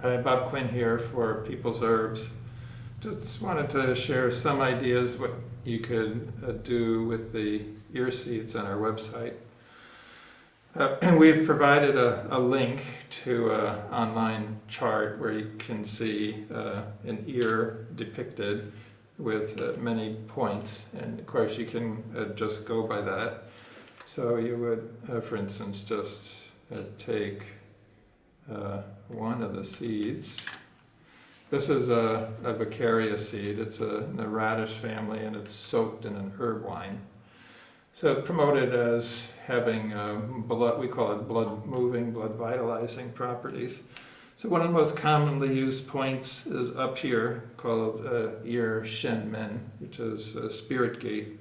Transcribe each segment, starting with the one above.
Hi, Bob Quinn here for People's Herbs. Just wanted to share some ideas what you could do with the ear seeds on our website. And we've provided a link to an online chart where you can see an ear depicted with many points, and of course you can just go by that. So you would, for instance, just take one of the seeds. This is a Vicaria seed. It's in the radish family, and it's soaked in an herb wine. So promoted as having blood, we call it blood moving, blood vitalizing properties. So one of the most commonly used points is up here, called ear shen men, which is spirit gate.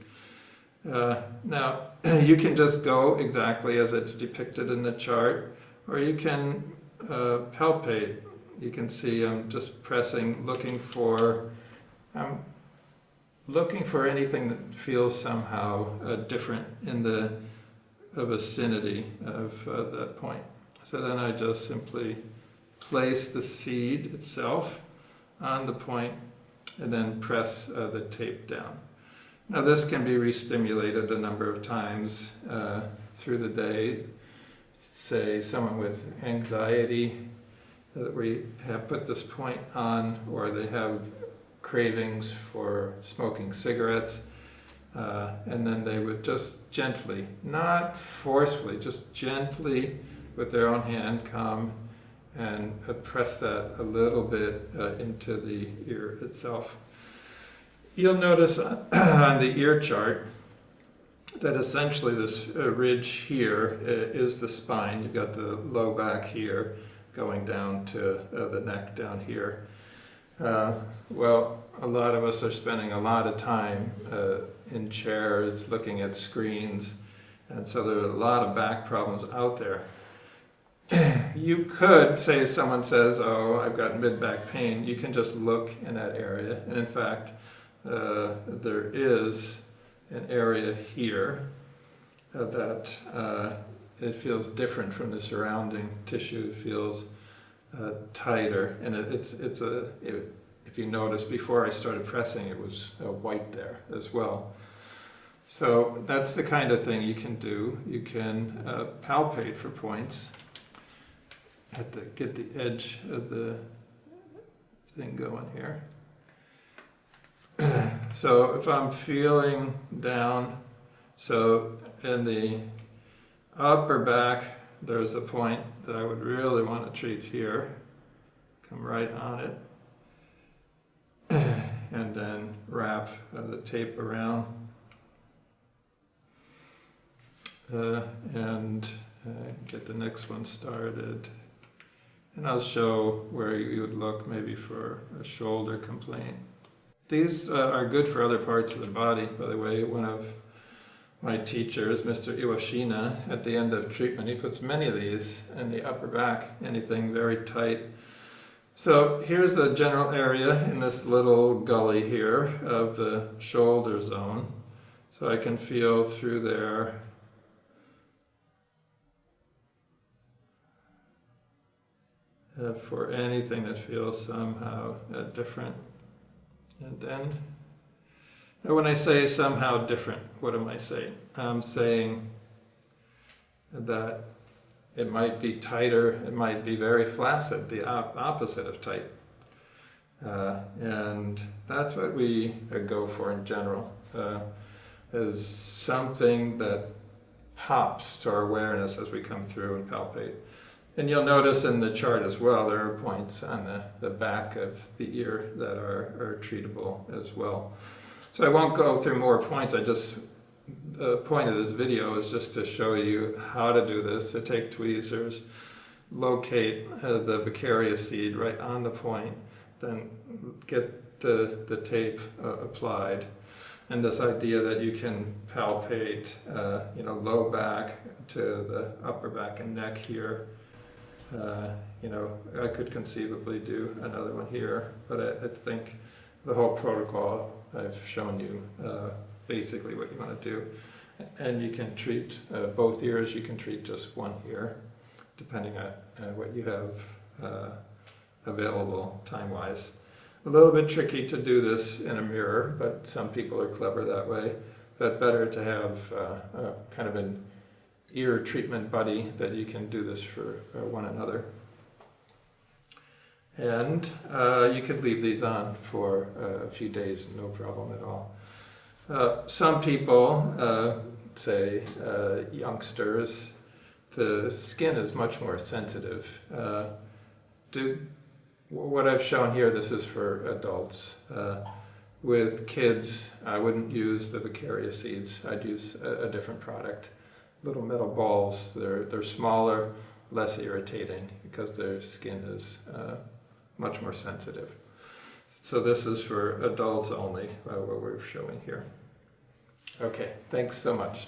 Now you can just go exactly as it's depicted in the chart, or you can palpate. You can see I'm just pressing, looking for anything that feels somehow different in the vicinity of that point. So then I just simply place the seed itself on the point and then press the tape down. Now this can be re-stimulated a number of times through the day. Say someone with anxiety, that we have put this point on, or they have cravings for smoking cigarettes, and then they would just gently, not forcefully, just gently with their own hand come and press that a little bit into the ear itself. You'll notice on the ear chart that essentially this ridge here is the spine. You've got the low back here going down to the neck down here. Well, a lot of us are spending a lot of time in chairs looking at screens, and so there are a lot of back problems out there. You could say, if someone says, oh, I've got mid-back pain, you can just look in that area, and in fact there is an area here that it feels different from the surrounding tissue. It feels tighter, and if you notice, before I started pressing, it was white there as well. So that's the kind of thing you can do. You can palpate for points, get the edge of the thing going here. So if I'm feeling down, so in the upper back, there's a point that I would really want to treat here. Come right on it, and then wrap the tape around, and get the next one started. And I'll show where you would look maybe for a shoulder complaint. These are good for other parts of the body, by the way. One of my teachers, Mr. Iwashina, at the end of treatment, he puts many of these in the upper back, anything very tight. So here's a general area in this little gully here of the shoulder zone. So I can feel through there. For anything that feels somehow different. And then, when I say somehow different, what am I saying? I'm saying that it might be tighter, it might be very flaccid, the opposite of tight. And that's what we go for in general, is something that pops to our awareness as we come through and palpate. And you'll notice in the chart as well, there are points on the back of the ear that are treatable as well. So I won't go through more points. The point of this video is just to show you how to do this, to take tweezers, locate the Vicaria seed right on the point, then get the tape applied. And this idea that you can palpate, low back to the upper back and neck here. I could conceivably do another one here, but I think the whole protocol I've shown you basically what you want to do. And you can treat both ears, you can treat just one ear, depending on what you have available time-wise. A little bit tricky to do this in a mirror, but some people are clever that way. But better to have a kind of an ear treatment buddy that you can do this for one another. And you could leave these on for a few days, no problem at all. Some people, say youngsters, the skin is much more sensitive. What I've shown here, this is for adults. With kids, I wouldn't use the Vicarious seeds. I'd use a different product. Little metal balls, they're smaller, less irritating because their skin is much more sensitive. So this is for adults only, what we're showing here. Okay, thanks so much.